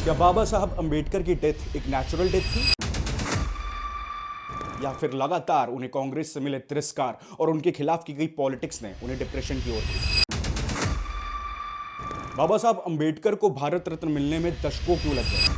क्या बाबा साहब अंबेडकर की डेथ एक नेचुरल डेथ थी, या फिर लगातार उन्हें कांग्रेस से मिले तिरस्कार और उनके खिलाफ की गई पॉलिटिक्स ने उन्हें डिप्रेशन की ओर भेजा? बाबा साहब अंबेडकर को भारत रत्न मिलने में दशकों क्यों लग गए?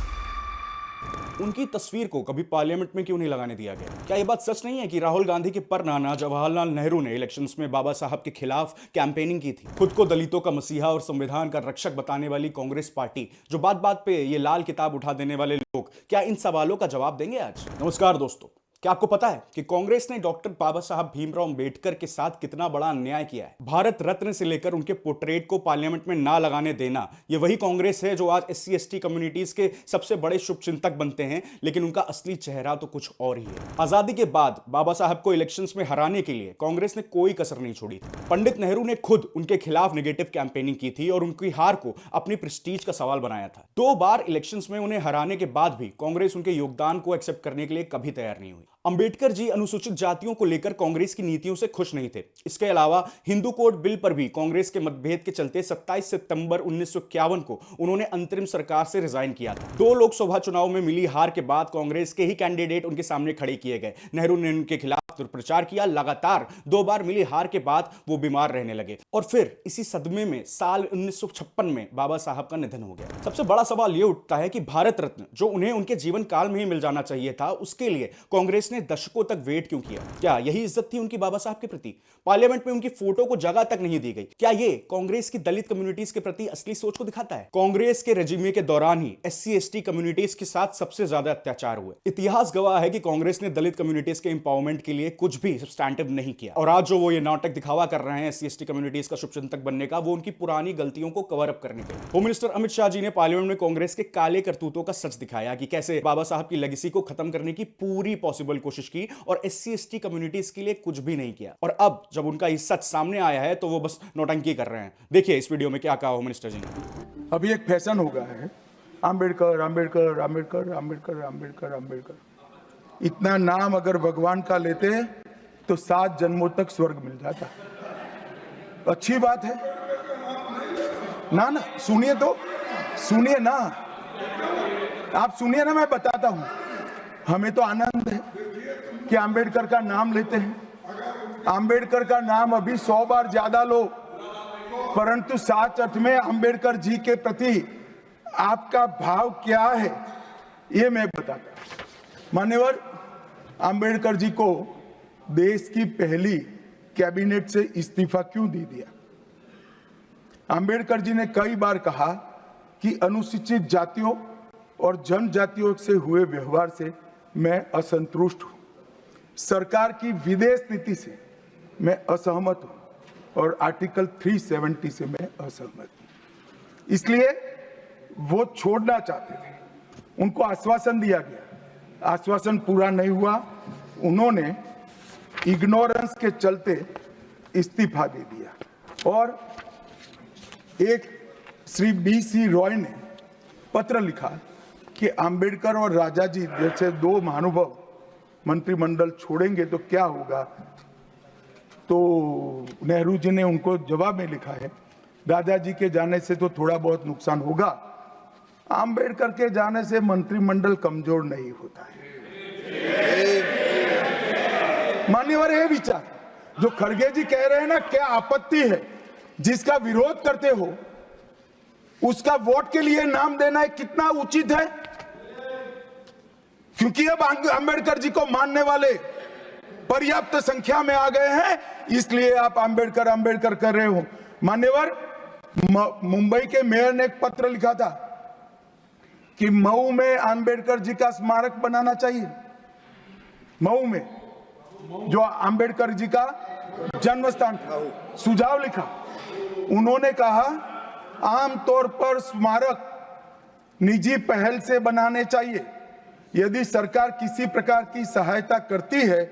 उनकी तस्वीर को कभी पार्लियामेंट में क्यों नहीं लगाने दिया गया? क्या यह बात सच नहीं है कि राहुल गांधी के परनाना जवाहरलाल नेहरू ने इलेक्शंस में बाबा साहब के खिलाफ कैंपेनिंग की थी? खुद को दलितों का मसीहा और संविधान का रक्षक बताने वाली कांग्रेस पार्टी, जो बात बात पे ये लाल किताब उठा देने वाले लोग, क्या इन सवालों का जवाब देंगे आज? नमस्कार दोस्तों, क्या आपको पता है कि कांग्रेस ने डॉक्टर बाबा साहब भीमराव अंबेडकर के साथ कितना बड़ा अन्याय किया है? भारत रत्न से लेकर उनके पोर्ट्रेट को पार्लियामेंट में ना लगाने देना, ये वही कांग्रेस है जो आज SC ST कम्युनिटीज के सबसे बड़े शुभचिंतक बनते हैं, लेकिन उनका असली चेहरा तो कुछ और ही है। आजादी के बाद बाबा साहब को इलेक्शंस में हराने के लिए कांग्रेस ने कोई कसर नहीं छोड़ी थी। पंडित नेहरू ने खुद उनके खिलाफ नेगेटिव कैंपेनिंग की थी और उनकी हार को अपनी प्रेस्टीज का सवाल बनाया था। 2 बार इलेक्शंस में उन्हें हराने के बाद भी कांग्रेस उनके योगदान को एक्सेप्ट करने के लिए कभी तैयार नहीं हुई। अंबेडकर जी अनुसूचित जातियों को लेकर कांग्रेस की नीतियों से खुश नहीं थे। इसके अलावा हिंदू कोड बिल पर भी कांग्रेस के मतभेद के चलते 27 सितंबर 1951 को उन्होंने अंतरिम सरकार से रिजाइन किया था। 2 लोकसभा चुनाव में मिली हार के बाद कांग्रेस के ही कैंडिडेट उनके सामने खड़े किए गए। नेहरू ने उनके खिलाफ दुष्प्रचार किया। लगातार 2 बार मिली हार के बाद वो बीमार रहने लगे और फिर इसी सदमे में साल 1956 में बाबा साहब का निधन हो गया। सबसे बड़ा सवाल यह उठता है कि भारत रत्न जो उन्हें उनके जीवन काल में ही मिल जाना चाहिए था, उसके लिए कांग्रेस ने दशकों तक वेट क्यों किया? क्या यही इज्जत थी उनकी बाबा साहब के प्रति? पार्लियामेंट में उनकी फोटो को जगह तक नहीं दी गई। क्या ये कांग्रेस की दलित कम्युनिटीज के प्रति असली सोच को दिखाता है? कांग्रेस के रेजिमे के दौरान ही SC ST कम्युनिटीज के साथ सबसे ज्यादा अत्याचार हुए। इतिहास गवाह है कि कांग्रेस ने दलित कम्युनिटीज के एम्पावरमेंट के लिए कुछ भी सब्सटैंटिव नहीं किया और आज जो वो ये नाटक दिखावा कर रहे हैं SC ST कम्युनिटीज का शुभचिंतक बनने का, वो उनकी पुरानी गलतियों को कवर अप करने के लिए। होम मिनिस्टर अमित शाह जी ने पार्लियामेंट में कांग्रेस के काले करतूतों का सच दिखाया कि कैसे बाबा साहब की लेगेसी को खत्म करने की पूरी पॉसिबल कोशिश की और SC ST कम्युनिटीज के लिए कुछ भी नहीं किया। और अब जब उनका ये सच सामने आया है तो वो बस नौटंकी कर रहे हैं। देखिए इस वीडियो में क्या कहा होम मिनिस्टर जी ने। अभी एक फैशन हो गया है, अंबेडकर अंबेडकर अंबेडकर अंबेडकर अंबेडकर अंबेडकर। इतना नाम अगर भगवान का लेते तो 7 जन्मों तक स्वर्ग मिल जाता। अच्छी बात है ना? ना सुनिए तो, सुनिए ना, आप सुनिए ना, मैं बताता हूं। हमें तो आनंद है कि अंबेडकर का नाम लेते हैं। अंबेडकर का नाम अभी 100 बार ज्यादा लो, परंतु साच अर्थ में अंबेडकर जी के प्रति आपका भाव क्या है ये मैं बताता। मान्यवर, अंबेडकर जी को देश की पहली कैबिनेट से इस्तीफा क्यों दे दिया? अंबेडकर जी ने कई बार कहा कि अनुसूचित जातियों और जनजातियों से हुए व्यवहार से मैं असंतुष्ट हूं। सरकार की विदेश नीति से मैं असहमत हूं और आर्टिकल 370 से मैं असहमत हूं। इसलिए वो छोड़ना चाहते थे। उनको आश्वासन दिया गया, आश्वासन पूरा नहीं हुआ। उन्होंने इग्नोरेंस के चलते इस्तीफा दे दिया और एक श्री BC रॉय ने पत्र लिखा कि अंबेडकर और राजा जी जैसे 2 महानुभाव मंत्रिमंडल छोड़ेंगे तो क्या होगा। तो नेहरू जी ने उनको जवाब में लिखा है, दादाजी के जाने से तो थोड़ा बहुत नुकसान होगा, अंबेडकर के जाने से मंत्रिमंडल कमजोर नहीं होता है। मान्यवर, ये विचार जो खड़गे जी कह रहे हैं ना, क्या आपत्ति है? जिसका विरोध करते हो उसका वोट के लिए नाम देना कितना उचित है? क्योंकि अब अंबेडकर जी को मानने वाले पर्याप्त संख्या में आ गए हैं, इसलिए आप अंबेडकर अंबेडकर कर रहे हो। मान्यवर, मुंबई के मेयर ने एक पत्र लिखा था कि मऊ में अंबेडकर जी का स्मारक बनाना चाहिए। मऊ में जो अंबेडकर जी का जन्म स्थान था, सुझाव लिखा। उन्होंने कहा आमतौर पर स्मारक निजी पहल से बनाने चाहिए। यदि सरकार किसी प्रकार की सहायता करती है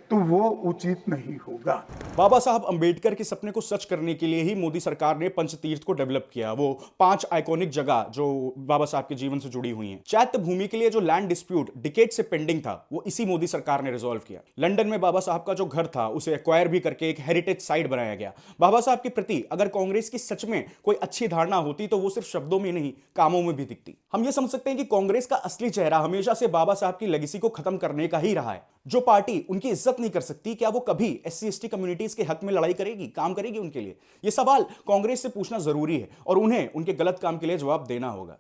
तो वो उचित नहीं होगा। बाबा साहब अंबेडकर के सपने को सच करने के लिए ही मोदी सरकार ने पंचतीर्थ को डेवलप किया। वो 5 आइकॉनिक जगह जो बाबा साहब के जीवन से जुड़ी हुई हैं। चैत्य भूमि के लिए जो लैंड डिस्प्यूट डिकेड से पेंडिंग था, वो इसी मोदी सरकार ने रिजॉल्व किया। लंदन में बाबा साहब का जो घर था उसे एक्वायर भी करके एक हेरिटेज साइट बनाया गया। बाबा साहब के प्रति अगर कांग्रेस की सच में कोई अच्छी धारणा होती तो वो सिर्फ शब्दों में नहीं, कामों में भी दिखती। हम ये समझ सकते हैं कि कांग्रेस का असली चेहरा हमेशा से बाबा साहब की लेगेसी को खत्म करने का ही रहा है। जो पार्टी उनकी इज्जत नहीं कर सकती, क्या वो कभी एससी एसटी कम्युनिटीज के हक में लड़ाई करेगी, काम करेगी उनके लिए? ये सवाल कांग्रेस से पूछना जरूरी है और उन्हें उनके गलत काम के लिए जवाब देना होगा।